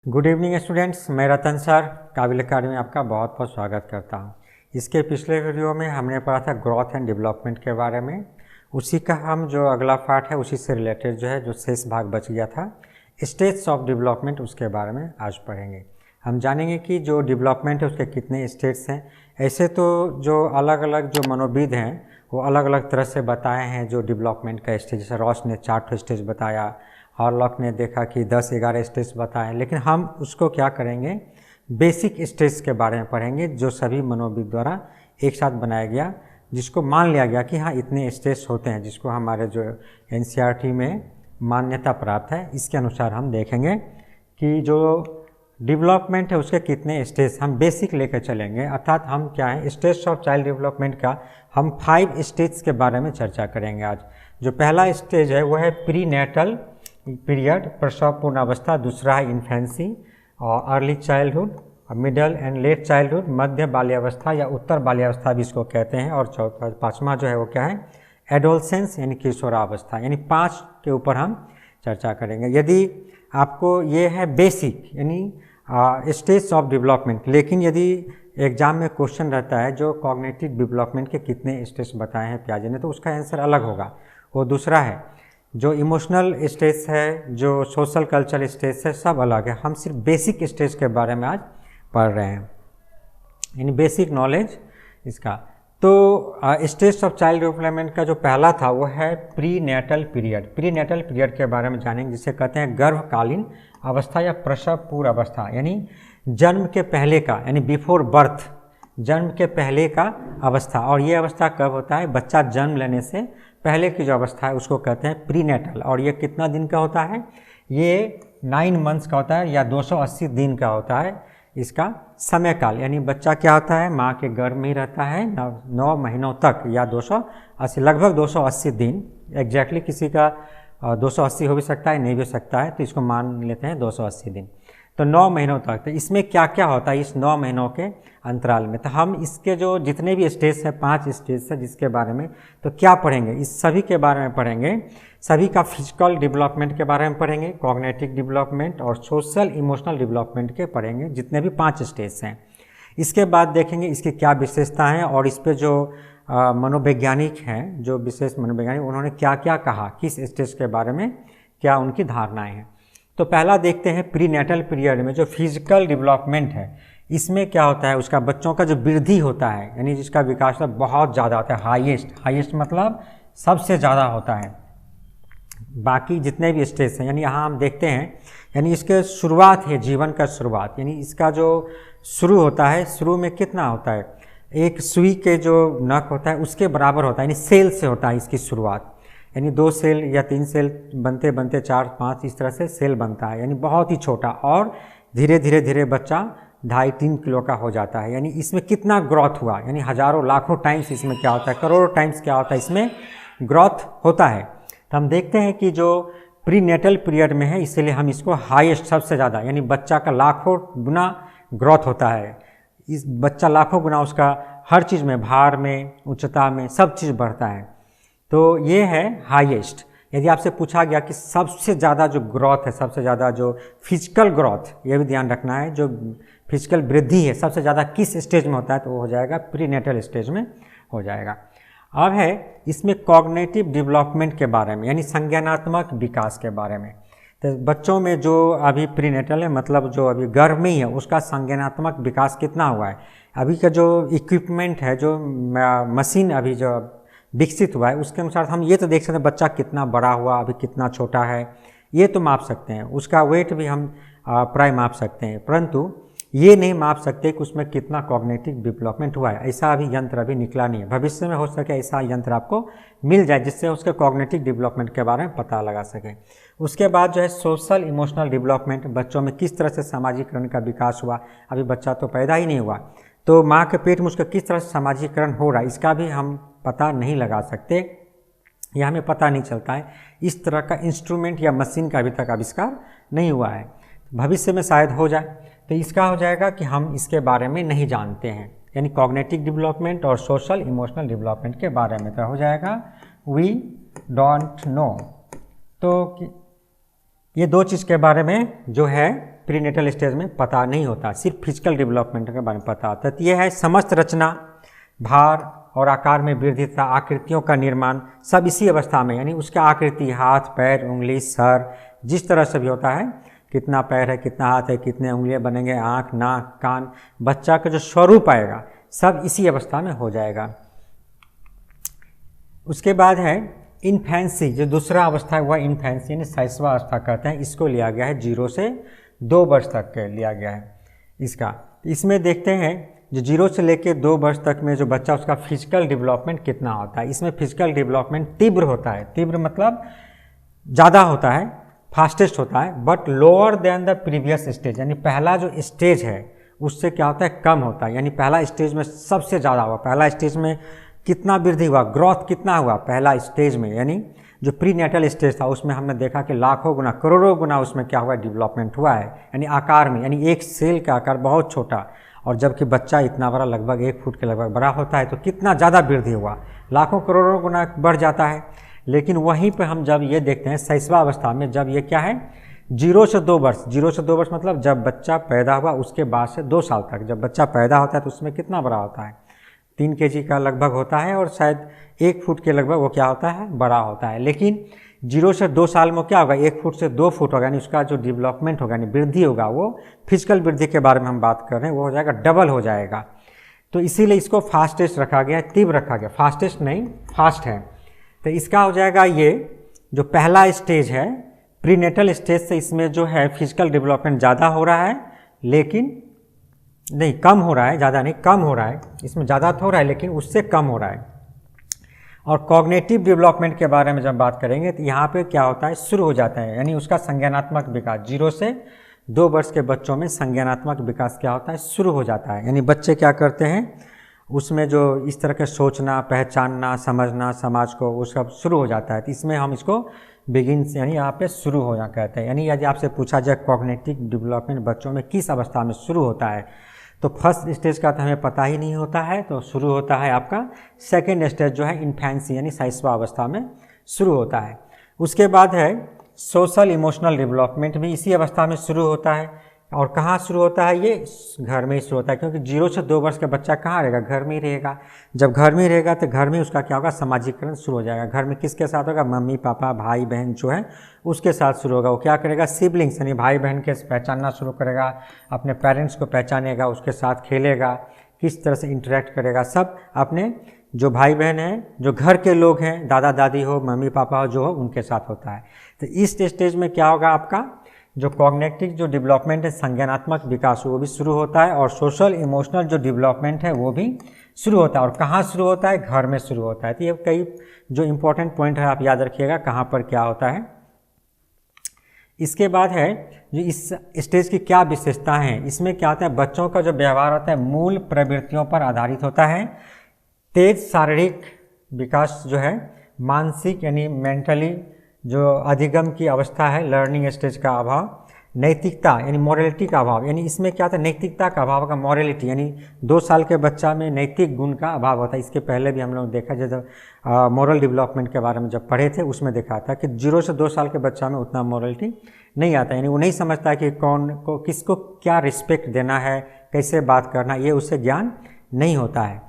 Good evening students, मैं रतन sir काबिल academy में आपका बहुत बहुत स्वागत करता हूं। इसके पिछले वीडियो में हमने पढ़ा था ग्रोथ एंड डेवलपमेंट के बारे में। उसी का हम जो अगला पार्ट है उसी से रिलेटेड जो है जो शेष भाग बच गया था स्टेज ऑफ डेवलपमेंट, उसके बारे में आज पढ़ेंगे। हम जानेंगे कि जो डेवलपमेंट है उसके कितने स्टेज हैं। ऐसे तो जो अलग अलग जो मनोविद हैं वो अलग अलग तरह से बताए हैं जो डेवलपमेंट का स्टेज। जैसे रॉस ने 4 स्टेज बताया, हॉरलॉक ने देखा कि 10-11 स्टेज बताएं, लेकिन हम उसको क्या करेंगे, बेसिक स्टेज के बारे में पढ़ेंगे जो सभी मनोविद द्वारा एक साथ बनाया गया, जिसको मान लिया गया कि हाँ इतने स्टेज होते हैं, जिसको हमारे जो एनसीईआरटी में मान्यता प्राप्त है। इसके अनुसार हम देखेंगे कि जो डेवलपमेंट है उसके कितने स्टेज हम बेसिक लेकर चलेंगे। अर्थात हम क्या है, स्टेज ऑफ चाइल्ड डेवलपमेंट का हम 5 स्टेज के बारे में चर्चा करेंगे आज। जो पहला स्टेज है वो है प्री नेटल पीरियड, प्रसव पूर्ण अवस्था। दूसरा है इन्फेंसी और early childhood, middle and late childhood, मध्य बाल्यावस्था या उत्तर बाल्यावस्था भी इसको कहते हैं। और चौथा 5वां जो है वो क्या है, एडोलसेंस यानी किशोरावस्था। यानी 5 के ऊपर हम चर्चा करेंगे। यदि आपको ये है बेसिक यानी स्टेज ऑफ डेवलपमेंट, लेकिन यदि एग्जाम में क्वेश्चन रहता है जो कॉग्निटिव डेवलपमेंट के कितने स्टेज बताए हैं पियाजे ने, तो उसका आंसर अलग होगा। वो दूसरा है जो इमोशनल स्टेज है, जो सोशल कल्चर स्टेज है, सब अलग है। हम सिर्फ बेसिक स्टेज के बारे में आज पढ़ रहे हैं, यानी बेसिक नॉलेज इसका। तो स्टेज ऑफ चाइल्ड डेवलपमेंट का जो पहला था वो है prenatal period. Prenatal period के बारे में जानेंगे, जिसे कहते हैं गर्भकालीन अवस्था या प्रसव पूर्व अवस्था, यानी जन्म के पहले का, यानी बिफोर बर्थ, जन्म के पहले का अवस्था। और ये अवस्था कब होता है, बच्चा जन्म लेने से पहले की जो अवस्था है उसको कहते हैं प्री नेटल। और ये कितना दिन का होता है, ये 9 मंथ्स का होता है या 280 दिन का होता है इसका समय काल। यानी बच्चा क्या होता है, माँ के गर्भ में ही रहता है 9 महीनों तक, या 280 लगभग 280 दिन एग्जैक्टली। किसी का 280 हो भी सकता है, नहीं भी हो सकता है, तो इसको मान लेते हैं 280 दिन। तो 9 महीनों तक। तो इसमें क्या क्या होता है इस 9 महीनों के अंतराल में, तो हम इसके जो जितने भी स्टेज है, 5 स्टेज है जिसके बारे में, तो क्या पढ़ेंगे, इस सभी के बारे में पढ़ेंगे। सभी का फिजिकल डेवलपमेंट के बारे में पढ़ेंगे, कॉग्निटिव डेवलपमेंट और सोशल इमोशनल डेवलपमेंट के पढ़ेंगे, जितने भी 5 स्टेज हैं। इसके बाद देखेंगे इसकी क्या विशेषता है और इस पर जो मनोवैज्ञानिक हैं, जो विशेष मनोवैज्ञानिक, उन्होंने क्या क्या कहा, किस स्टेज के बारे में क्या उनकी धारणाएँ हैं। तो पहला देखते हैं प्री नेटल पीरियड में जो फिजिकल डेवलपमेंट है, इसमें क्या होता है, उसका बच्चों का जो वृद्धि होता है, यानी जिसका विकास बहुत ज़्यादा होता है, हाईएस्ट मतलब सबसे ज़्यादा होता है बाकी जितने भी स्टेज हैं। यानी यहाँ हम देखते हैं, यानी इसके शुरुआत है, जीवन का शुरुआत, यानी इसका जो शुरू होता है, शुरू में कितना होता है, एक सुई के जो नख होता है उसके बराबर होता है, यानी सेल से होता है इसकी शुरुआत। यानी 2 सेल या 3 सेल बनते बनते 4-5 इस तरह से सेल बनता है, यानी बहुत ही छोटा। और धीरे धीरे बच्चा 2.5-3 किलो का हो जाता है। यानी इसमें कितना ग्रोथ हुआ, यानी हज़ारों लाखों टाइम्स इसमें क्या होता है, करोड़ों टाइम्स क्या होता है, इसमें ग्रोथ होता है। तो हम देखते हैं कि जो प्री नेटल पीरियड में है, इसीलिए हम इसको हाईएस्ट, सबसे ज़्यादा, यानी बच्चा का लाखों गुना ग्रोथ होता है। इस बच्चा लाखों गुना उसका हर चीज़ में, भार में, उच्चता में, सब चीज़ बढ़ता है। तो ये है हाईएस्ट। यदि आपसे पूछा गया कि सबसे ज़्यादा जो ग्रोथ है, सबसे ज़्यादा जो फिजिकल ग्रोथ, ये भी ध्यान रखना है, जो फिजिकल वृद्धि है सबसे ज़्यादा किस स्टेज में होता है, तो वो हो जाएगा प्री नेटल स्टेज में हो जाएगा। अब है इसमें कॉग्निटिव डेवलपमेंट के बारे में, यानी संज्ञानात्मक विकास के बारे में। तो बच्चों में जो अभी प्री नेटल है, मतलब जो अभी गर्भ में ही है, उसका संज्ञानात्मक विकास कितना हुआ है। अभी का जो इक्विपमेंट है, जो मशीन अभी जो विकसित हुआ है, उसके अनुसार हम ये तो देख सकते हैं बच्चा कितना बड़ा हुआ, अभी कितना छोटा है, ये तो माप सकते हैं। उसका वेट भी हम प्राय माप सकते हैं, परंतु ये नहीं माप सकते कि उसमें कितना कॉग्निटिव डेवलपमेंट हुआ है। ऐसा अभी यंत्र अभी निकला नहीं है। भविष्य में हो सके ऐसा यंत्र आपको मिल जाए जिससे उसके कॉग्निटिव डेवलपमेंट के बारे में पता लगा सके। उसके बाद जो है सोशल इमोशनल डेवलपमेंट, बच्चों में किस तरह से सामाजिकरण का विकास हुआ। अभी बच्चा तो पैदा ही नहीं हुआ, तो माँ के पेट में उसका किस तरह से सामाजिकरण हो रहा है, इसका भी हम पता नहीं लगा सकते, यह हमें पता नहीं चलता है। इस तरह का इंस्ट्रूमेंट या मशीन का अभी तक आविष्कार नहीं हुआ है, भविष्य में शायद हो जाए। तो इसका हो जाएगा कि हम इसके बारे में नहीं जानते हैं, यानी कॉग्निटिव डेवलपमेंट और सोशल इमोशनल डेवलपमेंट के बारे में तो हो जाएगा वी डोंट नो। तो ये 2 चीज़ के बारे में जो है प्रीनेटल स्टेज में पता नहीं होता, सिर्फ फिजिकल डेवलपमेंट के बारे में पता होता है। तो यह है समस्त रचना, भार और आकार में वृद्धि तथा आकृतियों का निर्माण सब इसी अवस्था में, यानी उसका आकृति हाथ, पैर, उंगली, सर, जिस तरह से भी होता है, कितना पैर है, कितना हाथ है, कितने उंगलियां बनेंगे, आँख, नाक, कान, बच्चा का जो स्वरूप आएगा सब इसी अवस्था में हो जाएगा। उसके बाद है इन्फेंसी, जो दूसरा अवस्था है वह इन्फेंसी यानी शैशवा अवस्था कहते हैं। इसको लिया गया है 0 से 2 वर्ष तक के लिया गया है इसका। इसमें देखते हैं जो 0 से लेकर 2 वर्ष तक में जो बच्चा उसका फिजिकल डेवलपमेंट कितना होता है। इसमें फिजिकल डेवलपमेंट तीव्र होता है, तीव्र मतलब ज़्यादा होता है, फास्टेस्ट होता है, but lower than the previous stage, यानी पहला जो स्टेज है उससे क्या होता है, कम होता है। यानी पहला स्टेज में सबसे ज़्यादा हुआ, पहला स्टेज में कितना वृद्धि हुआ, ग्रोथ कितना हुआ पहला स्टेज में, यानी जो प्रीनेटल स्टेज था उसमें हमने देखा कि लाखों गुना, करोड़ों गुना उसमें क्या हुआ, डेवलपमेंट हुआ है, यानी आकार में, यानी एक सेल का आकार बहुत छोटा, और जबकि बच्चा इतना बड़ा, लगभग 1 फुट के लगभग बड़ा होता है, तो कितना ज़्यादा वृद्धि हुआ, लाखों करोड़ों गुना बढ़ जाता है। लेकिन वहीं पर हम जब ये देखते हैं शैशवा अवस्था में, जब ये क्या है 0 से 2 वर्ष, 0 से 2 वर्ष मतलब जब बच्चा पैदा हुआ उसके बाद से 2 साल तक, जब बच्चा पैदा होता है तो उसमें कितना बड़ा होता है, 3 kg का लगभग होता है, और शायद 1 फुट के लगभग वो क्या होता है, बड़ा होता है। लेकिन 0 से 2 साल में क्या होगा, 1 फुट से 2 फुट होगा, यानी उसका जो डेवलपमेंट होगा, यानी वृद्धि होगा, वो फिजिकल वृद्धि के बारे में हम बात कर रहे हैं, वो हो जाएगा, डबल हो जाएगा। तो इसीलिए इसको फास्टेस्ट रखा गया, तीव्र रखा गया, फास्टेस्ट नहीं, फास्ट है। तो इसका हो जाएगा ये जो पहला स्टेज है प्रीनेटल स्टेज से, इसमें जो है फिजिकल डेवलपमेंट ज़्यादा हो रहा है, लेकिन नहीं कम हो रहा है, ज़्यादा नहीं कम हो रहा है, इसमें ज़्यादा तो हो रहा है लेकिन उससे कम हो रहा है। और कॉग्निटिव डेवलपमेंट के बारे में जब बात करेंगे तो यहाँ पे क्या होता है, शुरू हो जाता है, यानी उसका संज्ञानात्मक विकास 0 से 2 वर्ष के बच्चों में संज्ञानात्मक विकास क्या होता है, शुरू हो जाता है। यानी बच्चे क्या करते हैं, उसमें जो इस तरह के सोचना, पहचानना, समझना, समाज को, वो सब शुरू हो जाता है। तो इसमें हम इसको बिगिन्स यानी यहाँ पे शुरू होना कहते हैं। यानी यदि आपसे पूछा जाए कॉग्निटिव डेवलपमेंट बच्चों में किस अवस्था में शुरू होता है, तो फर्स्ट स्टेज का तो हमें पता ही नहीं होता है, तो शुरू होता है आपका सेकेंड स्टेज जो है इन्फेंसी यानी शैशवा अवस्था में शुरू होता है। उसके बाद है सोशल इमोशनल डेवलपमेंट भी इसी अवस्था में शुरू होता है। और कहाँ शुरू होता है, ये घर में ही शुरू होता है, क्योंकि 0 से 2 वर्ष का बच्चा कहाँ रहेगा, घर में ही रहेगा। जब घर में ही रहेगा तो घर में उसका क्या होगा, सामाजिकरण शुरू हो जाएगा। घर में किसके साथ होगा, मम्मी पापा भाई बहन जो है उसके साथ शुरू होगा। वो क्या करेगा, सिबलिंग्स यानी भाई बहन के पहचानना शुरू करेगा, अपने पेरेंट्स को पहचानेगा, उसके साथ खेलेगा, किस तरह से इंटरेक्ट करेगा, सब अपने जो भाई बहन हैं, जो घर के लोग हैं, दादा दादी हो, मम्मी पापा हो, जो हो उनके साथ होता है। तो इस स्टेज में क्या होगा, आपका जो कॉग्निटिव जो डेवलपमेंट है, संज्ञानात्मक विकास, वो भी शुरू होता है, और सोशल इमोशनल जो डेवलपमेंट है वो भी शुरू होता है। और कहाँ शुरू होता है, घर में शुरू होता है। तो ये कई जो इम्पोर्टेंट पॉइंट है आप याद रखिएगा कहाँ पर क्या होता है। इसके बाद है जो इस स्टेज की क्या विशेषता है, इसमें क्या होता है, बच्चों का जो व्यवहार होता है मूल प्रवृत्तियों पर आधारित होता है। तेज शारीरिक विकास जो है, मानसिक यानी मेंटली जो अधिगम की अवस्था है, लर्निंग स्टेज का अभाव, नैतिकता यानी मॉरलिटी का अभाव, यानी इसमें क्या होता है, नैतिकता का अभाव का, मॉरलिटी यानी 2 साल के बच्चा में नैतिक गुण का अभाव होता है। इसके पहले भी हम लोग देखा, जब मॉरल डेवलपमेंट के बारे में जब पढ़े थे उसमें देखा था कि 0 से 2 साल के बच्चा में उतना मॉरलिटी नहीं आता, यानी वो नहीं समझता कि कौन को किसको क्या रिस्पेक्ट देना है, कैसे बात करना, ये उससे ज्ञान नहीं होता है।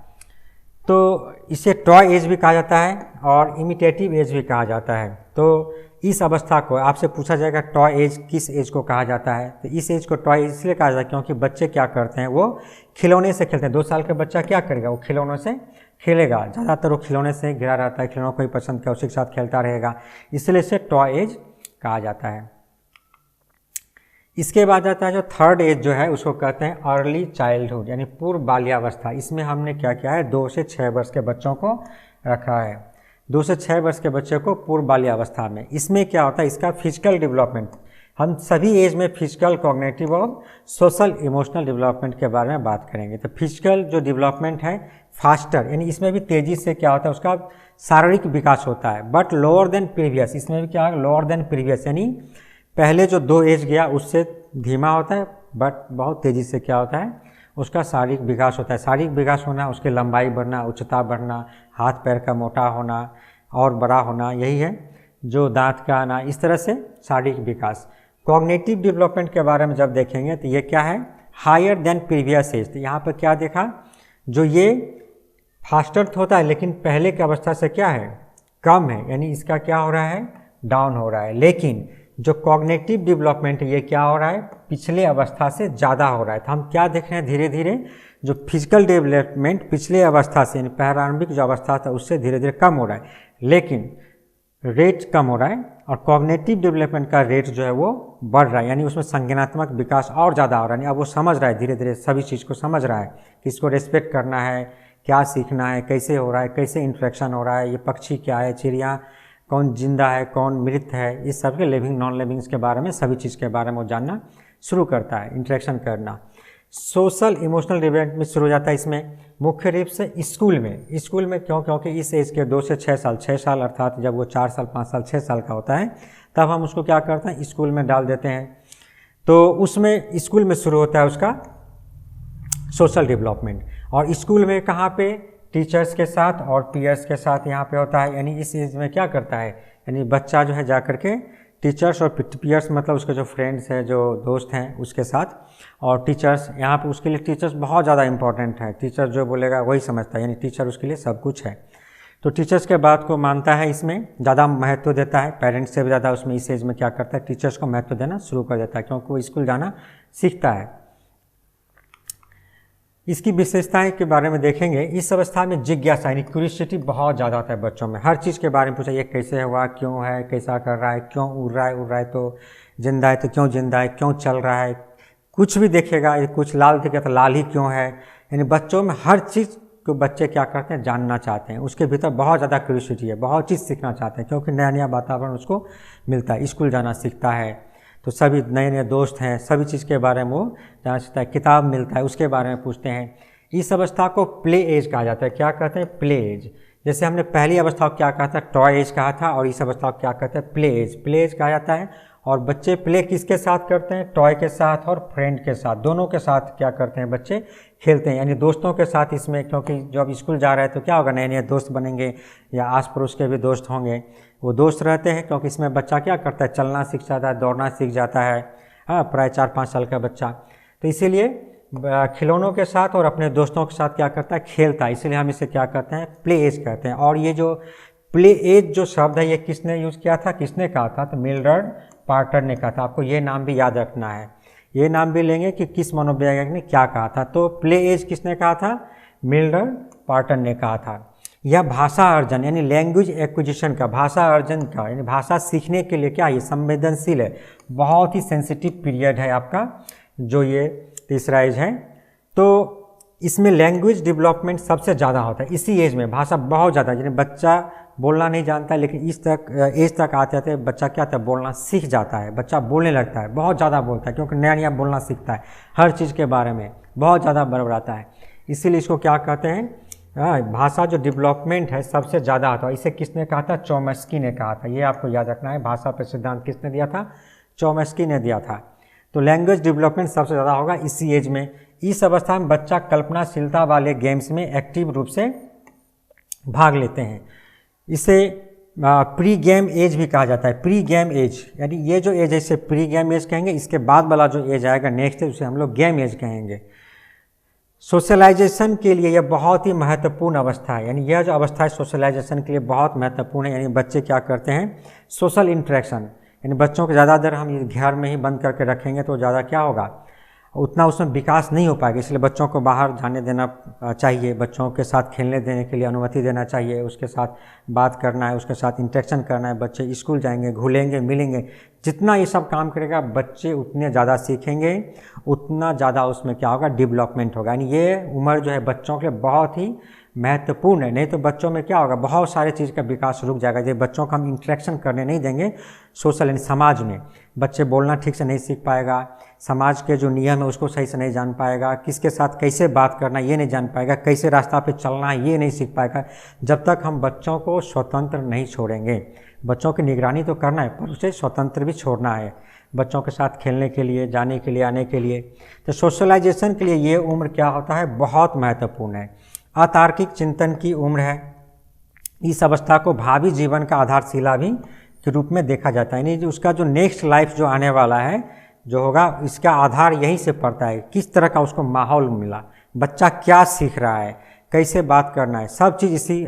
तो इसे टॉय एज भी कहा जाता है और इमिटेटिव एज भी कहा जाता है। तो इस अवस्था को आपसे पूछा जाएगा टॉय एज किस एज को कहा जाता है, तो इस एज को टॉय एज इसलिए कहा जाता है क्योंकि बच्चे क्या करते हैं, वो खिलौने से खेलते हैं। 2 साल का बच्चा क्या करेगा, वो खिलौनों से खेलेगा, ज़्यादातर वो खिलौने से घिरा रहता है, खिलौनों को ही पसंद किया उसी के साथ खेलता रहेगा, इसलिए इसे टॉय एज कहा जाता है। इसके बाद आता है जो थर्ड एज जो है उसको कहते हैं अर्ली चाइल्डहुड यानी पूर्व बाल्यावस्था। इसमें हमने क्या किया है, 2 से 6 वर्ष के बच्चों को रखा है, 2 से 6 वर्ष के बच्चे को पूर्व बाल्यावस्था में। इसमें क्या होता है, इसका फिजिकल डेवलपमेंट, हम सभी एज में फिजिकल, कॉग्निटिव और सोशल इमोशनल डेवलपमेंट के बारे में बात करेंगे। तो फिजिकल जो डेवलपमेंट है फास्टर, यानी इसमें भी तेज़ी से क्या होता है, उसका शारीरिक विकास होता है, बट लोअर देन प्रीवियस। इसमें भी क्या है, लोअर देन प्रीवियस, यानी पहले जो 2 एज गया उससे धीमा होता है, बट बहुत तेज़ी से क्या होता है, उसका शारीरिक विकास होता है। शारीरिक विकास होना, उसकी लंबाई बढ़ना, उच्चता बढ़ना, हाथ पैर का मोटा होना और बड़ा होना, यही है जो दांत का आना, इस तरह से शारीरिक विकास। कॉग्निटिव डेवलपमेंट के बारे में जब देखेंगे तो ये क्या है, हायर देन प्रीवियस एज। तो यहाँ पर क्या देखा, जो ये फास्टर तो होता है लेकिन पहले की अवस्था से क्या है, कम है, यानी इसका क्या हो रहा है, डाउन हो रहा है। लेकिन जो कॉग्निटिव डेवलपमेंट ये क्या हो रहा है, पिछले अवस्था से ज़्यादा हो रहा है। तो हम क्या देख रहे हैं, धीरे धीरे जो फिजिकल डेवलपमेंट पिछले अवस्था से, यानी प्रारंभिक जो अवस्था था उससे धीरे धीरे कम हो रहा है, लेकिन रेट कम हो रहा है। और कॉग्निटिव डेवलपमेंट का रेट जो है वो बढ़ रहा है, यानी उसमें संज्ञानात्मक विकास और ज़्यादा हो रहा है। अब वो समझ रहा है, धीरे धीरे सभी चीज़ को समझ रहा है, किसको रेस्पेक्ट करना है, क्या सीखना है, कैसे हो रहा है, कैसे इंट्रैक्शन हो रहा है, ये पक्षी क्या है, चिड़िया कौन जिंदा है, कौन मृत है, इस सब के लिविंग नॉन लिविंग्स के बारे में, सभी चीज़ के बारे में वो जानना शुरू करता है, इंट्रैक्शन करना। सोशल इमोशनल डेवलपमेंट शुरू हो जाता है इसमें मुख्य रूप से स्कूल में क्यों, क्योंकि इस एज के 2 से 6 साल अर्थात जब वो 4 साल 5 साल 6 साल का होता है तब हम उसको क्या करते हैं, स्कूल में डाल देते हैं। तो उसमें स्कूल में शुरू होता है उसका सोशल डेवलपमेंट। और स्कूल में कहाँ पे, टीचर्स के साथ और पीयर्स के साथ यहाँ पे होता है। यानी इस एज में क्या करता है, यानी बच्चा जो है जा कर के टीचर्स और पीयर्स मतलब उसके जो फ्रेंड्स हैं, जो दोस्त हैं उसके साथ, और टीचर्स यहाँ पे उसके लिए टीचर्स बहुत ज़्यादा इंपॉर्टेंट है। टीचर जो बोलेगा वही समझता है, यानी टीचर उसके लिए सब कुछ है। तो टीचर्स के बात को मानता है, इसमें ज़्यादा महत्व देता है, पेरेंट्स से भी ज़्यादा उसमें इस एज में क्या करता है, टीचर्स को महत्व देना शुरू कर देता है, क्योंकि वो स्कूल जाना सीखता है। इसकी विशेषताएं के बारे में देखेंगे। इस अवस्था में जिज्ञासा यानी क्यूरियोसिटी बहुत ज़्यादा होता है बच्चों में, हर चीज़ के बारे में पूछा, ये कैसे हुआ, क्यों है, कैसा कर रहा है, क्यों उड़ रहा है तो जिंदा है, तो क्यों जिंदा है, क्यों चल रहा है, कुछ भी देखेगा, ये कुछ लाल दिखेगा तो लाल ही क्यों है। यानी बच्चों में हर चीज़ को बच्चे क्या करते हैं, जानना चाहते हैं, उसके भीतर बहुत ज़्यादा क्यूरियोसिटी है, बहुत चीज़ सीखना चाहते हैं, क्योंकि नया नया वातावरण उसको मिलता है, स्कूल जाना सीखता है, तो सभी नए नए दोस्त हैं, सभी चीज़ के बारे में वो जानना चाहता है, किताब मिलता है उसके बारे में पूछते हैं। इस अवस्था को प्ले एज कहा जाता है। क्या कहते हैं, प्ले एज। जैसे हमने पहली अवस्था को क्या कहा था, टॉय एज कहा था, और इस अवस्था को क्या कहते हैं, प्ले एज। प्ले एज कहा जाता है। और बच्चे प्ले किसके साथ करते हैं, टॉय के साथ और फ्रेंड के साथ, दोनों के साथ क्या करते हैं, बच्चे खेलते हैं, यानी दोस्तों के साथ इसमें, क्योंकि जब स्कूल जा रहे हैं तो क्या होगा, नए नए दोस्त बनेंगे, या आस पड़ोस के भी दोस्त होंगे, वो दोस्त रहते हैं, क्योंकि इसमें बच्चा क्या करता है, चलना सीख जाता है, दौड़ना सीख जाता है, हाँ, प्राय 4-5 साल का बच्चा। तो इसीलिए खिलौनों के साथ और अपने दोस्तों के साथ क्या करता है, खेलता है, इसलिए हम इसे क्या कहते हैं, प्ले एज कहते हैं। और ये जो प्ले एज जो शब्द है, ये किसने यूज़ किया था, किसने कहा था, तो मिलर्ड पार्टर ने कहा था। आपको ये नाम भी याद रखना है, ये नाम भी लेंगे कि किस मनोवैज्ञानिक ने क्या कहा था। तो प्ले एज किसने कहा था, मिलर्ड पार्टर ने कहा था। यह भाषा अर्जन यानी लैंग्वेज एक्विजिशन का, भाषा अर्जन का, यानी भाषा सीखने के लिए क्या, ये संवेदनशील है, बहुत ही सेंसिटिव पीरियड है आपका, जो ये तीसरा एज है। तो इसमें लैंग्वेज डेवलपमेंट सबसे ज़्यादा होता है इसी एज में, भाषा बहुत ज़्यादा, यानी बच्चा बोलना नहीं जानता, लेकिन इस तक एज तक आते आते बच्चा क्या होता है, बोलना सीख जाता है, बच्चा बोलने लगता है, बहुत ज़्यादा बोलता है, क्योंकि नया नया बोलना सीखता है, हर चीज़ के बारे में बहुत ज़्यादा बड़बड़ाता है। इसीलिए इसको क्या कहते हैं, भाषा जो डेवलपमेंट है सबसे ज़्यादा होता है। इसे किसने कहा था, चॉम्स्की ने कहा था, ये आपको याद रखना है। भाषा पर सिद्धांत किसने दिया था, चॉम्स्की ने दिया था। तो लैंग्वेज डेवलपमेंट सबसे ज़्यादा होगा इसी एज में। इस अवस्था में बच्चा कल्पनाशीलता वाले गेम्स में एक्टिव रूप से भाग लेते हैं। इसे प्री गेम एज भी कहा जाता है। प्री गेम एज यानी ये जो एज है इसे प्री गेम एज कहेंगे, इसके बाद वाला जो एज आएगा नेक्स्ट, उसे हम लोग गेम एज कहेंगे। सोशलाइजेशन के लिए यह बहुत ही महत्वपूर्ण अवस्था है, यानी यह जो अवस्था है सोशलाइजेशन के लिए बहुत महत्वपूर्ण है। यानी बच्चे क्या करते हैं, सोशल इंटरेक्शन, यानी बच्चों को ज़्यादा देर हम घर में ही बंद करके रखेंगे तो ज़्यादा क्या होगा, उतना उसमें विकास नहीं हो पाएगा। इसलिए बच्चों को बाहर जाने देना चाहिए, बच्चों के साथ खेलने देने के लिए अनुमति देना चाहिए, उसके साथ बात करना है, उसके साथ इंटरेक्शन करना है। बच्चे स्कूल जाएंगे, घुलेंगे, मिलेंगे, जितना ये सब काम करेगा बच्चे उतने ज़्यादा सीखेंगे, उतना ज़्यादा उसमें क्या होगा, डेवलपमेंट होगा। यानी ये उम्र जो है बच्चों के लिए बहुत ही महत्वपूर्ण है, नहीं तो बच्चों में क्या होगा, बहुत सारे चीज़ का विकास रुक जाएगा। जब बच्चों को हम इंटरेक्शन करने नहीं देंगे सोशल यानी समाज में, बच्चे बोलना ठीक से नहीं सीख पाएगा, समाज के जो नियम है उसको सही से नहीं जान पाएगा, किसके साथ कैसे बात करना ये नहीं जान पाएगा, कैसे रास्ता पे चलना है ये नहीं सीख पाएगा। जब तक हम बच्चों को स्वतंत्र नहीं छोड़ेंगे, बच्चों की निगरानी तो करना है पर उसे स्वतंत्र भी छोड़ना है, बच्चों के साथ खेलने के लिए, जाने के लिए, आने के लिए। तो सोशलाइजेशन के लिए ये उम्र क्या होता है, बहुत महत्वपूर्ण है। अतार्किक चिंतन की उम्र है। इस अवस्था को भावी जीवन का आधारशिला भी के रूप में देखा जाता है। यानी जो उसका जो नेक्स्ट लाइफ जो आने वाला है जो होगा, इसका आधार यहीं से पड़ता है, किस तरह का उसको माहौल मिला, बच्चा क्या सीख रहा है, कैसे बात करना है, सब चीज़ इसी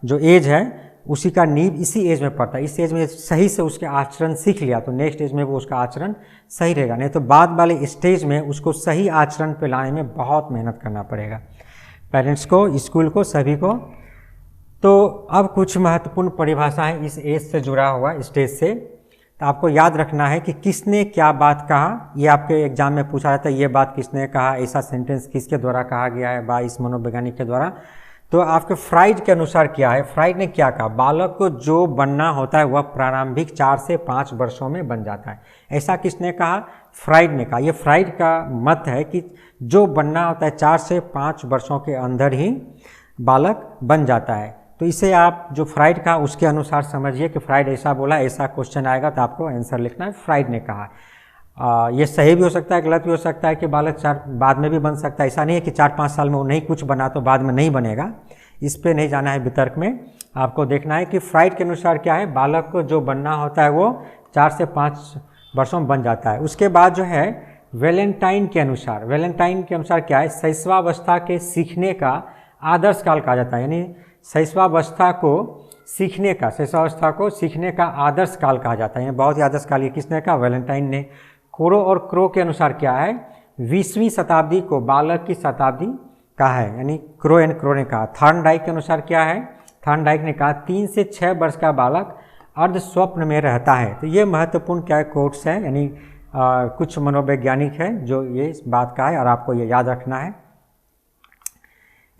जो एज है उसी का नींव इसी एज में पड़ता है। इस एज में सही से उसके आचरण सीख लिया तो नेक्स्ट एज में वो उसका आचरण सही रहेगा, नहीं तो बाद वाले स्टेज में उसको सही आचरण पे लाने में बहुत मेहनत करना पड़ेगा, पेरेंट्स को, स्कूल को, सभी को। तो अब कुछ महत्वपूर्ण परिभाषाएं इस एज से जुड़ा हुआ, स्टेज से, तो आपको याद रखना है कि किसने क्या बात कहा। ये आपके एग्जाम में पूछा जाता है, ये बात किसने कहा, ऐसा सेंटेंस किसके द्वारा कहा गया है बा इस मनोवैज्ञानिक के द्वारा। तो आपके फ्राइड के अनुसार क्या है, फ्राइड ने क्या कहा, बालक को जो बनना होता है वह प्रारंभिक 4 से 5 वर्षों में बन जाता है। ऐसा किसने कहा, फ्राइड ने कहा। ये फ्राइड का मत है कि जो बनना होता है 4 से 5 वर्षों के अंदर ही बालक बन जाता है। तो इसे आप जो फ्राइड का उसके अनुसार समझिए कि फ्राइड ऐसा बोला, ऐसा क्वेश्चन आएगा तो आपको आंसर लिखना है, फ्राइड ने कहा। ये सही भी हो सकता है, गलत भी हो सकता है कि बालक बाद में भी बन सकता है। ऐसा नहीं है कि 4-5 साल में वो नहीं कुछ बना तो बाद में नहीं बनेगा, इस पे नहीं जाना है वितर्क में। आपको देखना है कि फ्राइड के अनुसार क्या है, बालक को जो बनना होता है वो 4 से 5 वर्षों में बन जाता है। उसके बाद जो है वैलेंटाइन के अनुसार, वैलेंटाइन के अनुसार क्या है, शैशवावस्था के सीखने का आदर्श काल कहा जाता है। यानी शैशवावस्था को सीखने का, शैशवावस्था को सीखने का आदर्श काल कहा जाता है। ये बहुत ही आदर्श काल, ये किसने कहा, वैलेंटाइन ने। कोरो और क्रो के अनुसार क्या है, 20वीं शताब्दी को बालक की शताब्दी कहा है, यानी क्रो एंड क्रो ने कहा। थॉर्नडाइक के अनुसार क्या है, थॉर्नडाइक ने कहा 3 से 6 वर्ष का बालक अर्ध स्वप्न में रहता है। तो ये महत्वपूर्ण क्या है, कोट्स है, यानी कुछ मनोवैज्ञानिक है जो ये इस बात का है और आपको ये याद रखना है।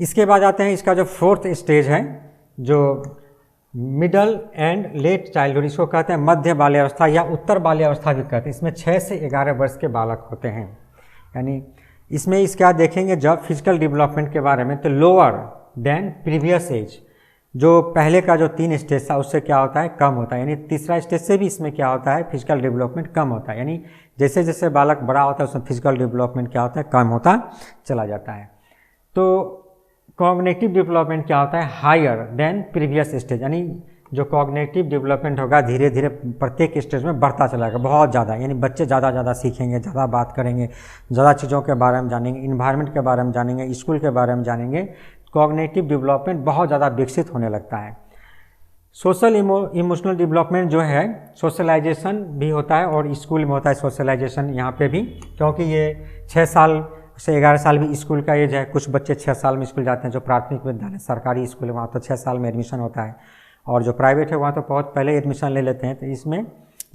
इसके बाद आते हैं इसका जो 4th स्टेज है, जो मिडल एंड लेट चाइल्डहुड, इसको कहते हैं मध्य बाल्यावस्था या उत्तर बाल्यावस्था भी कहते हैं। इसमें 6 से 11 वर्ष के बालक होते हैं। यानी इसमें इसका देखेंगे जब फिजिकल डेवलपमेंट के बारे में, तो लोअर देन प्रीवियस एज, जो पहले का जो 3 स्टेज था उससे क्या होता है, कम होता है। यानी तीसरा स्टेज से भी इसमें क्या होता है, फिजिकल डेवलपमेंट कम होता है। यानी जैसे जैसे बालक बड़ा होता है उसमें फिजिकल डेवलपमेंट क्या होता है, कम होता चला जाता है। तो कॉग्निटिव डेवलपमेंट क्या होता है, हायर देन प्रीवियस स्टेज, यानी जो कॉग्निटिव डेवलपमेंट होगा धीरे धीरे प्रत्येक स्टेज में बढ़ता चलाएगा, बहुत ज़्यादा। यानी बच्चे ज़्यादा सीखेंगे, ज़्यादा बात करेंगे, ज़्यादा चीज़ों के बारे में जानेंगे, इन्वायरमेंट के बारे में जानेंगे, स्कूल के बारे में जानेंगे। कॉग्निटिव डेवलपमेंट बहुत ज़्यादा विकसित होने लगता है। सोशल इमोशनल डेवलपमेंट जो है, सोशलाइजेशन भी होता है और स्कूल में होता है सोशलाइजेशन यहाँ पे भी, क्योंकि ये 6 साल से 11 साल भी स्कूल का एज है। कुछ बच्चे 6 साल में स्कूल जाते हैं, जो प्राथमिक विद्यालय सरकारी स्कूल है वहाँ तो 6 साल में एडमिशन होता है, और जो प्राइवेट है वहाँ तो बहुत पहले एडमिशन ले लेते हैं। तो इसमें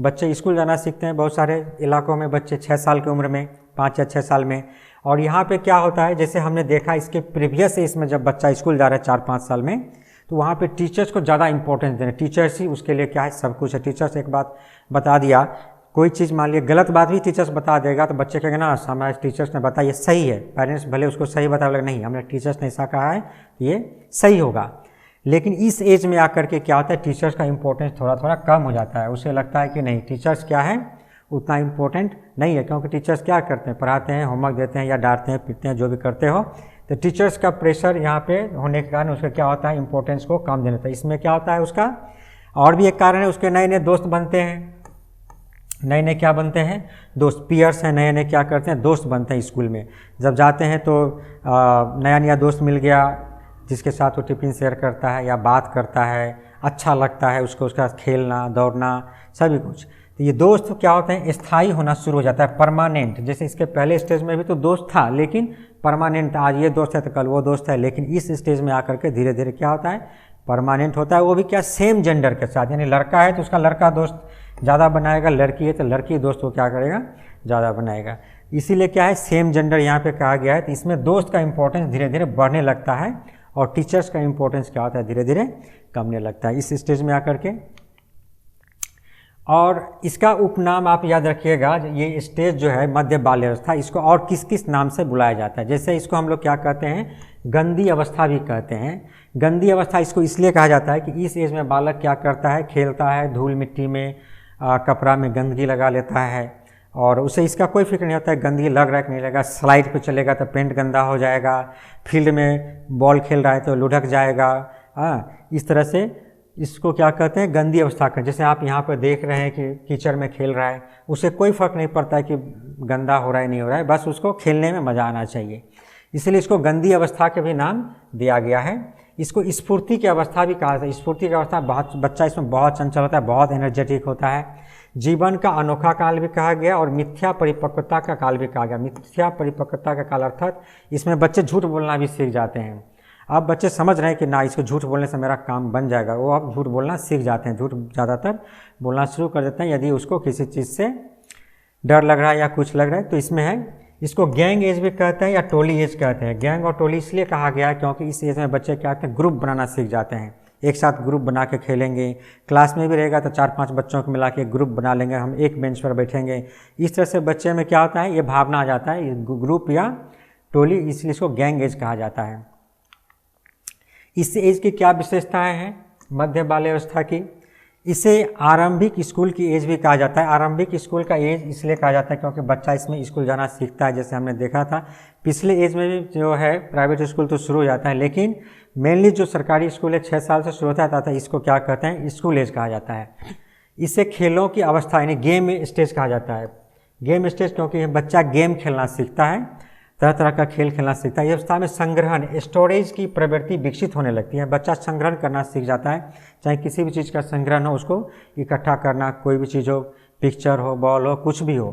बच्चे स्कूल जाना सीखते हैं। बहुत सारे इलाकों में बच्चे 6 साल की उम्र में, 5 या 6 साल में। और यहाँ पे क्या होता है, जैसे हमने देखा इसके प्रीवियस इसमें जब बच्चा स्कूल जा रहा है 4-5 साल में, तो वहाँ पे टीचर्स को ज़्यादा इंपॉर्टेंस देना। टीचर्स ही उसके लिए क्या है, सब कुछ है। टीचर्स एक बात बता दिया, कोई चीज़ मान लिया गलत बात भी टीचर्स बता देगा तो बच्चे कहेंगे ना हमारे टीचर्स ने बताया ये सही है। पेरेंट्स भले उसको सही बता लगे, नहीं हमारे टीचर्स ने ऐसा कहा है ये सही होगा। लेकिन इस एज में आकर के क्या होता है, टीचर्स का इंपॉर्टेंस थोड़ा थोड़ा कम हो जाता है। उसे लगता है कि नहीं टीचर्स क्या है, उतना इम्पोर्टेंट नहीं है, क्योंकि टीचर्स क्या करते हैं, पढ़ाते हैं, होमवर्क देते हैं या डांटते हैं, पीटते हैं, जो भी करते हो। तो टीचर्स का प्रेशर यहाँ पे होने के कारण उसका क्या होता है, इंपॉर्टेंस को कम देना था। इसमें क्या होता है उसका और भी एक कारण है, उसके नए नए दोस्त बनते हैं। नए नए क्या बनते हैं, दोस्त, पीयर्स हैं, नए नए क्या करते हैं, दोस्त बनते हैं। स्कूल में जब जाते हैं तो नया नया दोस्त मिल गया जिसके साथ वो टिफिन शेयर करता है या बात करता है, अच्छा लगता है उसको, उसका खेलना दौड़ना सभी कुछ। तो ये दोस्त क्या होते हैं, स्थायी होना शुरू हो जाता है, परमानेंट। जैसे इसके पहले स्टेज में भी तो दोस्त था लेकिन परमानेंट, आज ये दोस्त है तो कल वो दोस्त है। लेकिन इस स्टेज में आकर के धीरे धीरे क्या होता है, परमानेंट होता है। वो भी क्या, सेम जेंडर के साथ, यानी लड़का है तो उसका लड़का दोस्त ज़्यादा बनाएगा, लड़की है तो लड़की दोस्त को क्या करेगा, ज़्यादा बनाएगा। इसीलिए क्या है, सेम जेंडर यहाँ पे कहा गया है। तो इसमें दोस्त का इंपॉर्टेंस धीरे धीरे बढ़ने लगता है और टीचर्स का इंपॉर्टेंस क्या होता है, धीरे धीरे कमने लगता है इस स्टेज में आकर के। और इसका उपनाम आप याद रखिएगा, ये स्टेज जो है मध्य बाल्यावस्था, इसको और किस किस नाम से बुलाया जाता है। जैसे इसको हम लोग क्या कहते हैं, गंदी अवस्था भी कहते हैं। गंदी अवस्था इसको इसलिए कहा जाता है कि इस एज में बालक क्या करता है, खेलता है, धूल मिट्टी में कपड़ा में गंदगी लगा लेता है और उसे इसका कोई फिक्र नहीं होता है गंदगी लग रहा है कि नहीं लगा। स्लाइड पे चलेगा तो पेंट गंदा हो जाएगा, फील्ड में बॉल खेल रहा है तो लुढ़क जाएगा। इस तरह से इसको क्या कहते हैं, गंदी अवस्था का। जैसे आप यहाँ पर देख रहे हैं कि कीचड़ में खेल रहा है, उसे कोई फ़र्क नहीं पड़ता है कि गंदा हो रहा है नहीं हो रहा है, बस उसको खेलने में मज़ा आना चाहिए, इसलिए इसको गंदी अवस्था के भी नाम दिया गया है। इसको स्फूर्ति की अवस्था भी कहा जाता है। स्फूर्ति की अवस्था बहुत, बच्चा इसमें बहुत चंचल होता है, बहुत एनर्जेटिक होता है। जीवन का अनोखा काल भी कहा गया और मिथ्या परिपक्वता का काल भी कहा गया। मिथ्या परिपक्वता का काल अर्थात इसमें बच्चे झूठ बोलना भी सीख जाते हैं। अब बच्चे समझ रहे हैं कि ना, इसको झूठ बोलने से मेरा काम बन जाएगा, वो अब झूठ बोलना सीख जाते हैं, झूठ ज़्यादातर बोलना शुरू कर देते हैं यदि उसको किसी चीज़ से डर लग रहा है या कुछ लग रहा है। तो इसमें है, इसको गैंग एज भी कहते हैं या टोली एज कहते हैं। गैंग और टोली इसलिए कहा गया है क्योंकि इस एज में बच्चे क्या करते हैं, ग्रुप बनाना सीख जाते हैं, एक साथ ग्रुप बना के खेलेंगे। क्लास में भी रहेगा तो 4-5 बच्चों को मिला के ग्रुप बना लेंगे, हम एक बेंच पर बैठेंगे। इस तरह से बच्चे में क्या होता है, ये भावना आ जाता है, ग्रुप या टोली, इसलिए इसको गैंग एज कहा जाता है। इस एज की क्या विशेषताएं हैं मध्य बाल्यावस्था की? इसे आरंभिक स्कूल की एज भी कहा जाता है। आरंभिक स्कूल का एज इसलिए कहा जाता है क्योंकि बच्चा इसमें स्कूल जाना सीखता है। जैसे हमने देखा था पिछले एज में भी जो है प्राइवेट स्कूल तो शुरू हो जाता है, लेकिन मेनली जो सरकारी स्कूल है 6 साल से शुरू होता है, इसको क्या कहते हैं, स्कूल एज कहा जाता है। इसे खेलों की अवस्था यानी गेम स्टेज कहा जाता है। गेम स्टेज क्योंकि बच्चा गेम खेलना सीखता है, तरह तरह का खेल खेलना सीखता है। इस अवस्था में संग्रहण, स्टोरेज की प्रवृत्ति विकसित होने लगती है। बच्चा संग्रहण करना सीख जाता है, चाहे किसी भी चीज़ का संग्रहण हो, उसको इकट्ठा करना, कोई भी चीज़ हो, पिक्चर हो, बॉल हो, कुछ भी हो,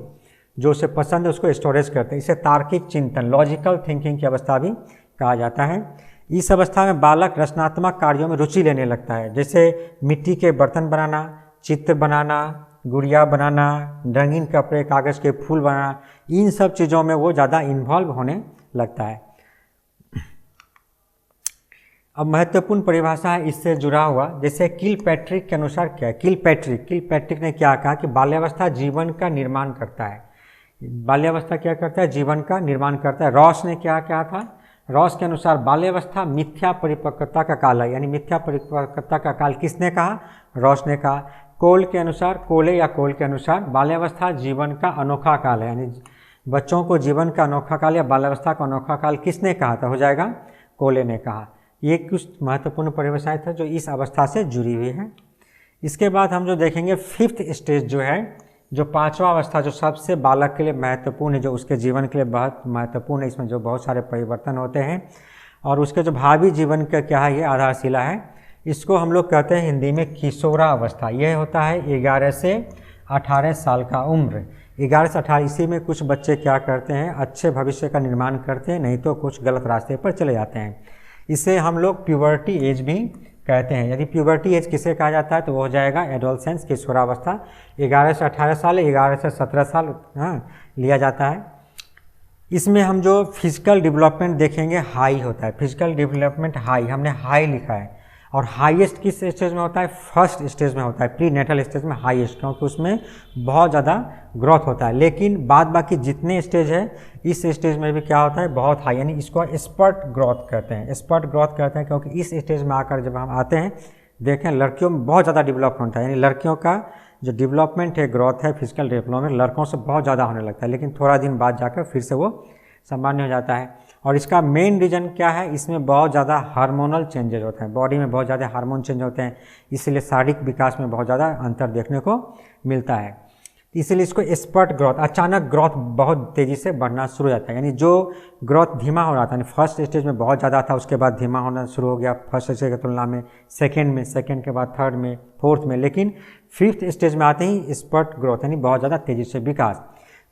जो उसे पसंद है उसको स्टोरेज करते हैं। इसे तार्किक चिंतन, लॉजिकल थिंकिंग की अवस्था भी कहा जाता है। इस अवस्था में बालक रचनात्मक कार्यों में रुचि लेने लगता है, जैसे मिट्टी के बर्तन बनाना, चित्र बनाना, गुड़िया बनाना, रंगीन कपड़े, कागज़ के फूल बनाना, इन सब चीज़ों में वो ज़्यादा इन्वॉल्व होने लगता है। अब महत्वपूर्ण परिभाषा है इससे जुड़ा हुआ, जैसे किलपैट्रिक के अनुसार क्या है, किलपैट्रिक ने क्या कहा कि बाल्यावस्था जीवन का निर्माण करता है। बाल्यावस्था क्या करता है, जीवन का निर्माण करता है। रॉस ने क्या कहा था, रॉस के अनुसार बाल्यावस्था मिथ्या परिपक्वता का काल है, यानी मिथ्या परिपक्वता का काल किसने कहा, रॉस ने कहा। कोल के अनुसार बाल्यावस्था जीवन का अनोखा काल है, यानी बच्चों को जीवन का अनोखा काल या बाल्यावस्था का अनोखा काल किसने कहा था, हो जाएगा कोले ने कहा। ये कुछ महत्वपूर्ण परिभाषाएं था जो इस अवस्था से जुड़ी हुई हैं। इसके बाद हम जो देखेंगे 5th स्टेज जो है, जो 5वां अवस्था, जो सबसे बालक के लिए महत्वपूर्ण है, जो उसके जीवन के लिए बहुत महत्वपूर्ण है, इसमें जो बहुत सारे परिवर्तन होते हैं और उसके जो भावी जीवन का क्या है, ये आधारशिला है। इसको हम लोग कहते हैं हिंदी में किशोरा अवस्था। यह होता है 11 से 18 साल का उम्र। 11 से 18 इसी में कुछ बच्चे क्या करते हैं, अच्छे भविष्य का निर्माण करते हैं, नहीं तो कुछ गलत रास्ते पर चले जाते हैं। इसे हम लोग प्यूबर्टी एज भी कहते हैं। यदि प्यूबर्टी एज किसे कहा जाता है तो वो हो जाएगा एडोलसेंस, किशोरावस्था। 11 से 18 साल, 11 से 17 साल लिया जाता है। इसमें हम जो फिजिकल डेवलपमेंट देखेंगे हाई होता है, फिजिकल डेवलपमेंट हाई, हमने हाई लिखा है। और हाईएस्ट किस स्टेज में होता है, फर्स्ट स्टेज में होता है, प्री नेटल स्टेज में हाईएस्ट, क्योंकि उसमें बहुत ज़्यादा ग्रोथ होता है। लेकिन बाद बाकी जितने स्टेज है, इस स्टेज में भी क्या होता है, बहुत हाई, यानी इसको स्पर्ट ग्रोथ कहते हैं। स्पर्ट ग्रोथ कहते हैं क्योंकि इस स्टेज में आकर जब हम आते हैं, देखें लड़कियों में बहुत ज़्यादा डेवलपमेंट है, यानी लड़कियों का जो डेवलपमेंट है, ग्रोथ है, फिजिकल डेवलपमेंट लड़कों से बहुत ज़्यादा होने लगता है, लेकिन थोड़ा दिन बाद जाकर फिर से वो सामान्य हो जाता है। और इसका मेन रीज़न क्या है, इसमें बहुत ज़्यादा हार्मोनल चेंजेज होते हैं, बॉडी में बहुत ज़्यादा हार्मोन चेंज होते हैं, इसलिए शारीरिक विकास में बहुत ज़्यादा अंतर देखने को मिलता है। इसलिए इसको स्पर्ट ग्रोथ, अचानक ग्रोथ बहुत तेज़ी से बढ़ना शुरू हो जाता है, यानी जो ग्रोथ धीमा हो रहा था, यानी फर्स्ट स्टेज में बहुत ज़्यादा था, उसके बाद धीमा होना शुरू हो गया फर्स्ट स्टेज की तुलना में, सेकेंड के बाद थर्ड में, फोर्थ में, लेकिन 5th स्टेज में आते ही स्पर्ट ग्रोथ, यानी बहुत ज़्यादा तेज़ी से विकास।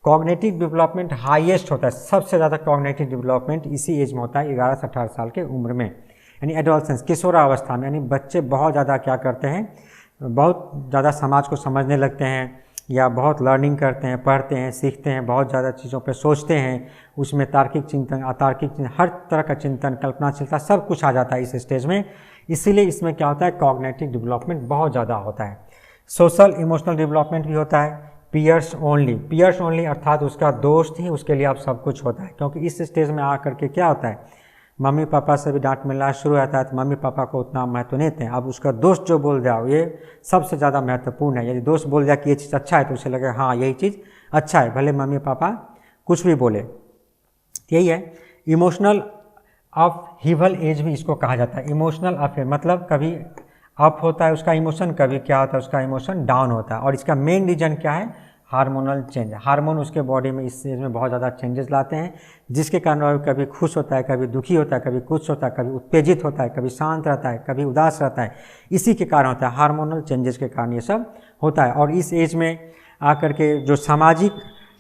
कॉग्निटिव डेवलपमेंट हाईएस्ट होता है, सबसे ज़्यादा कॉग्निटिव डेवलपमेंट इसी एज में होता है, 11 से 18 साल के उम्र में, यानी एडोलसेंस, किशोरावस्था में। यानी बच्चे बहुत ज़्यादा क्या करते हैं, बहुत ज़्यादा समाज को समझने लगते हैं, या बहुत लर्निंग करते हैं, पढ़ते हैं, सीखते हैं, बहुत ज़्यादा चीज़ों पर सोचते हैं, उसमें तार्किक चिंतन, अतार्किक चिंतन, हर तरह का चिंतन, कल्पनाशीलता, सब कुछ आ जाता है इस स्टेज में। इसीलिए इसमें क्या होता है, कॉग्निटिव डेवलपमेंट बहुत ज़्यादा होता है। सोशल इमोशनल डेवलपमेंट भी होता है। पीयर्स ओनली अर्थात उसका दोस्त ही उसके लिए अब सब कुछ होता है, क्योंकि इस स्टेज में आकर के क्या होता है, मम्मी पापा से भी डांट मिलना शुरू होता है, तो मम्मी पापा को उतना महत्व नहीं देते हैं। अब उसका दोस्त जो बोल जाओ, ये सबसे ज़्यादा महत्वपूर्ण है। यदि दोस्त बोल जाए कि ये चीज़ अच्छा है, तो उसे लगे हाँ यही चीज़ अच्छा है, भले मम्मी पापा कुछ भी बोले। यही है इमोशनल अपहीवल एज भी इसको कहा जाता है। इमोशनल अपहीवल मतलब कभी अप होता है उसका इमोशन, कभी क्या होता है उसका इमोशन डाउन होता है। और इसका मेन रीज़न क्या है? Hormonal change. हार्मोन उसके बॉडी में इस एज में बहुत ज़्यादा चेंजेस लाते हैं, जिसके कारण वह कभी खुश होता है, कभी दुखी होता है, कभी कुछ होता है, कभी उत्तेजित होता है, कभी शांत रहता है, कभी उदास रहता है। इसी के कारण होता है, हार्मोनल चेंजेस के कारण ये सब होता है। और इस एज में आकर के जो सामाजिक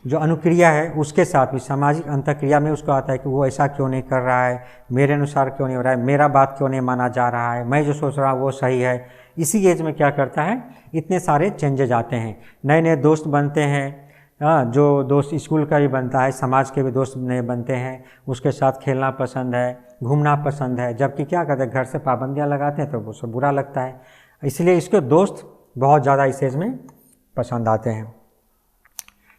जो अनुक्रिया है उसके साथ भी, सामाजिक अंतःक्रिया में उसको आता है कि वो ऐसा क्यों नहीं कर रहा है, मेरे अनुसार क्यों नहीं हो रहा है, मेरा बात क्यों नहीं माना जा रहा है, मैं जो सोच रहा हूँ वो सही है। इसी एज में क्या करता है, इतने सारे चेंजेज आते हैं, नए नए दोस्त बनते हैं। जो दोस्त स्कूल का भी बनता है, समाज के भी दोस्त नए बनते हैं, उसके साथ खेलना पसंद है, घूमना पसंद है। जबकि क्या करते हैं, घर से पाबंदियाँ लगाते हैं तो वो सब बुरा लगता है, इसलिए इसके दोस्त बहुत ज़्यादा इस एज में पसंद आते हैं।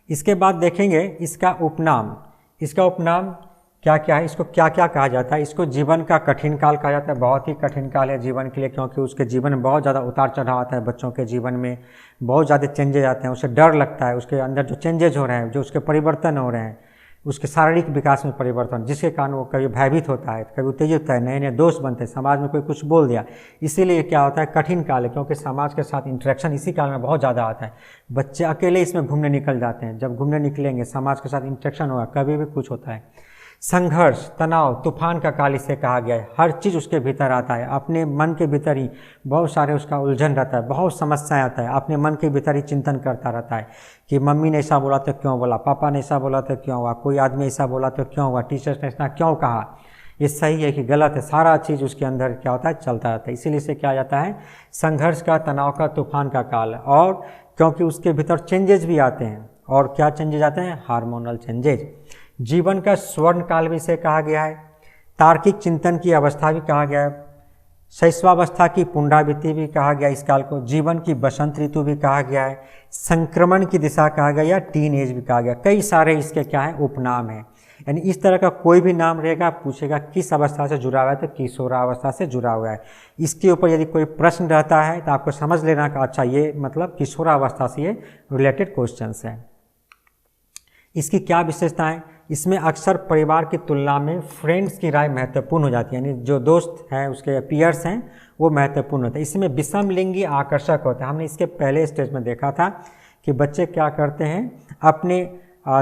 इसके बाद देखेंगे इसका उपनाम। इसका उपनाम क्या क्या है, इसको क्या क्या कहा जाता है? इसको जीवन का कठिन काल कहा जाता है। बहुत ही कठिन काल है जीवन के लिए, क्योंकि उसके जीवन में बहुत ज़्यादा उतार चढ़ाव आता है। बच्चों के जीवन में बहुत ज़्यादा चेंजेज आते हैं, उसे डर लगता है, उसके अंदर जो चेंजेज हो रहे हैं, जो उसके परिवर्तन हो रहे हैं, उसके शारीरिक विकास में परिवर्तन, जिसके कारण वो कभी भयभीत होता है, कभी उत्तेजित होता है, नए नए दोस्त बनते हैं, समाज में कोई कुछ बोल दिया। इसीलिए क्या होता है, कठिन काल है, क्योंकि समाज के साथ इंटरेक्शन इसी काल में बहुत ज़्यादा आता है। बच्चे अकेले इसमें घूमने निकल जाते हैं, जब घूमने निकलेंगे समाज के साथ इंटरेक्शन होगा, कभी भी कुछ होता है। संघर्ष, तनाव, तूफान का काल इसे कहा गया है। हर चीज़ उसके भीतर आता है, अपने मन के भीतर ही बहुत सारे उसका उलझन रहता है, बहुत समस्याएं आता है, अपने मन के भीतर ही चिंतन करता रहता है कि मम्मी ने ऐसा बोला तो क्यों बोला, पापा ने ऐसा बोला तो क्यों हुआ, कोई आदमी ऐसा बोला तो क्यों हुआ, टीचर्स ने ऐसा क्यों कहा, ये सही है कि गलत है, सारा चीज़ उसके अंदर क्या होता है, चलता रहता है। इसीलिए इसे क्या जाता है, संघर्ष का, तनाव का, तूफान का काल। और क्योंकि उसके भीतर चेंजेस भी आते हैं, और क्या चेंजेज आते हैं, हार्मोनल चेंजेज। जीवन का स्वर्ण काल भी इसे कहा गया है, तार्किक चिंतन की अवस्था भी कहा गया है, शैशवावस्था की पुनरावृत्ति भी कहा गया इस काल को, जीवन की बसंत ऋतु भी कहा गया है, संक्रमण की दिशा कहा गया, या टीन एज भी कहा गया। कई सारे इसके क्या है, उपनाम हैं। यानी इस तरह का कोई भी नाम रहेगा, पूछेगा किस अवस्था से जुड़ा हुआ है, तो किशोरावस्था से जुड़ा हुआ है। इसके ऊपर यदि कोई प्रश्न रहता है तो आपको समझ लेना कि अच्छा ये मतलब किशोरावस्था से ये रिलेटेड क्वेश्चंस हैं। इसकी क्या विशेषताएं, इसमें अक्सर परिवार की तुलना में फ्रेंड्स की राय महत्वपूर्ण हो जाती है, यानी जो दोस्त हैं उसके पीयर्स हैं वो महत्वपूर्ण होते हैं। इसमें विषम लिंगी आकर्षक होता है। हमने इसके पहले स्टेज में देखा था कि बच्चे क्या करते हैं, अपने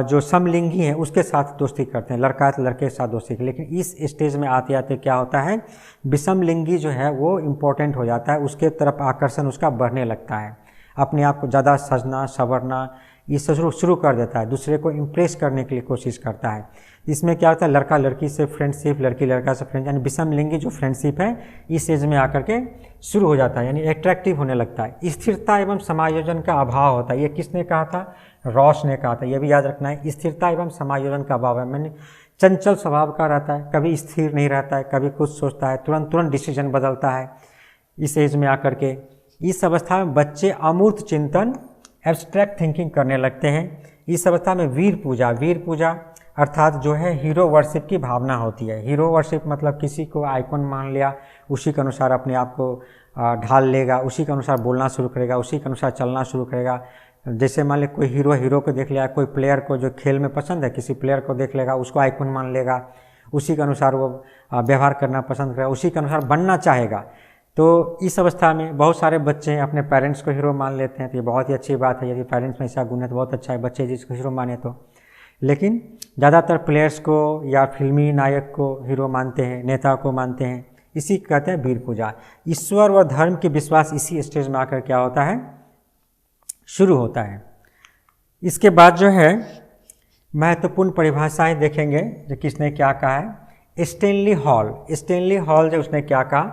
जो समलिंगी हैं उसके साथ दोस्ती करते हैं, लड़का तो लड़के के साथ दोस्ती। लेकिन इस स्टेज में आते आते क्या होता है, विषम लिंगी जो है वो इम्पोर्टेंट हो जाता है, उसके तरफ आकर्षण उसका बढ़ने लगता है, अपने आप को ज़्यादा सजना संवरना ये शुरू कर देता है, दूसरे को इम्प्रेस करने के लिए कोशिश करता है। इसमें क्या होता है, लड़का लड़की से फ्रेंडशिप, लड़की लड़का से फ्रेंड, यानी विषम लिंगी जो फ्रेंडशिप है इस एज में आकर के शुरू हो जाता है, यानी एट्रैक्टिव होने लगता है। स्थिरता एवं समायोजन का अभाव होता है। ये किसने कहा था, रॉस ने कहा था। ये भी याद रखना है, स्थिरता एवं समायोजन का अभाव है, मैंने चंचल स्वभाव का रहता है, कभी स्थिर नहीं रहता है, कभी कुछ सोचता है, तुरंत डिसीजन बदलता है। इस एज में आकर के इस अवस्था में बच्चे अमूर्त चिंतन, एब्स्ट्रैक्ट थिंकिंग करने लगते हैं। इस अवस्था में वीर पूजा अर्थात जो है हीरो वर्शिप की भावना होती है। हीरो वर्शिप मतलब किसी को आइकॉन मान लिया, उसी के अनुसार अपने आप को ढाल लेगा, उसी के अनुसार बोलना शुरू करेगा, उसी के अनुसार चलना शुरू करेगा। जैसे मान ले कोई हीरो को देख लिया, कोई प्लेयर को जो खेल में पसंद है किसी प्लेयर को देख लेगा, उसको आइकॉन मान लेगा, उसी के अनुसार वो व्यवहार करना पसंद करेगा, उसी के अनुसार बनना चाहेगा। तो इस अवस्था में बहुत सारे बच्चे अपने पेरेंट्स को हीरो मान लेते हैं, तो ये बहुत ही अच्छी बात है। यदि पेरेंट्स में ऐसा गुण है तो बहुत अच्छा है, बच्चे जिसको हीरो माने तो। लेकिन ज़्यादातर प्लेयर्स को या फिल्मी नायक को हीरो मानते हैं, नेता को मानते हैं, इसी कहते हैं वीर पूजा। ईश्वर और धर्म के विश्वास इसी स्टेज में आकर क्या होता है, शुरू होता है। इसके बाद जो है महत्वपूर्ण परिभाषाएं देखेंगे, जो किसने क्या कहा है। स्टेनली हॉल जो उसने क्या कहा,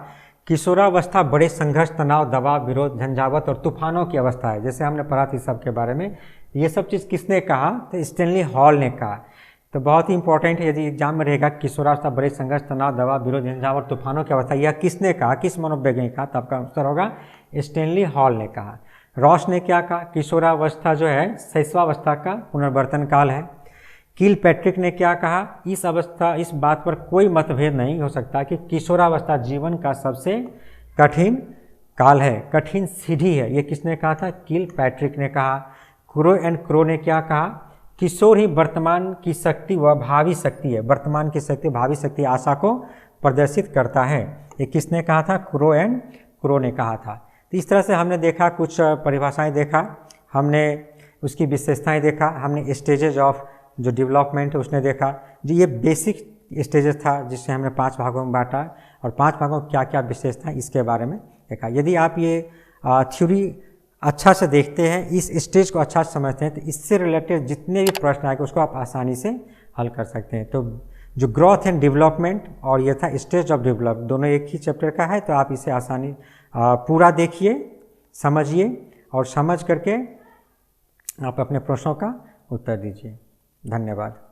किशोरावस्था बड़े संघर्ष, तनाव, दबाव, विरोध, झंझावत और तूफानों की अवस्था है। जैसे हमने पढ़ा थी सब के बारे में, ये सब चीज़ किसने कहा, तो स्टेनली हॉल ने कहा। तो बहुत ही इंपॉर्टेंट है, यदि एग्जाम में रहेगा किशोरावस्था बड़े संघर्ष, तनाव, दबाव, विरोध, झंझावत, तूफानों की अवस्था, यह किसने कहा, किस मनोवैज्ञानिक कहा, तो आपका उत्तर होगा स्टेनली हॉल ने कहा। रॉस ने क्या कहा, किशोरावस्था जो है शैशवावस्था का पुनर्वर्तन काल है। किल पैट्रिक ने क्या कहा, इस बात पर कोई मतभेद नहीं हो सकता कि किशोरावस्था जीवन का सबसे कठिन काल है, कठिन सीढ़ी है। ये किसने कहा था, किल पैट्रिक ने कहा। क्रो ने क्या कहा, किशोर ही वर्तमान की शक्ति व भावी शक्ति है, वर्तमान की शक्ति भावी शक्ति आशा को प्रदर्शित करता है। ये किसने कहा था, क्रो ने कहा था। तो इस तरह से हमने देखा, कुछ परिभाषाएं देखा, हमने उसकी विशेषताएं देखा, हमने स्टेजेज ऑफ जो डेवलपमेंट है उसने देखा। जो ये बेसिक स्टेजेस था जिससे हमने 5 भागों में बांटा, और 5 भागों में क्या क्या विशेषता है इसके बारे में देखा। यदि आप ये थ्योरी अच्छा से देखते हैं, इस स्टेज को अच्छा से समझते हैं, तो इससे रिलेटेड जितने भी प्रश्न आएंगे उसको आप आसानी से हल कर सकते हैं। तो जो ग्रोथ एंड डेवलपमेंट और ये था स्टेज ऑफ डेवलप, दोनों एक ही चैप्टर का है, तो आप इसे आसानी पूरा देखिए, समझिए, और समझ करके आप अपने प्रश्नों का उत्तर दीजिए। धन्यवाद।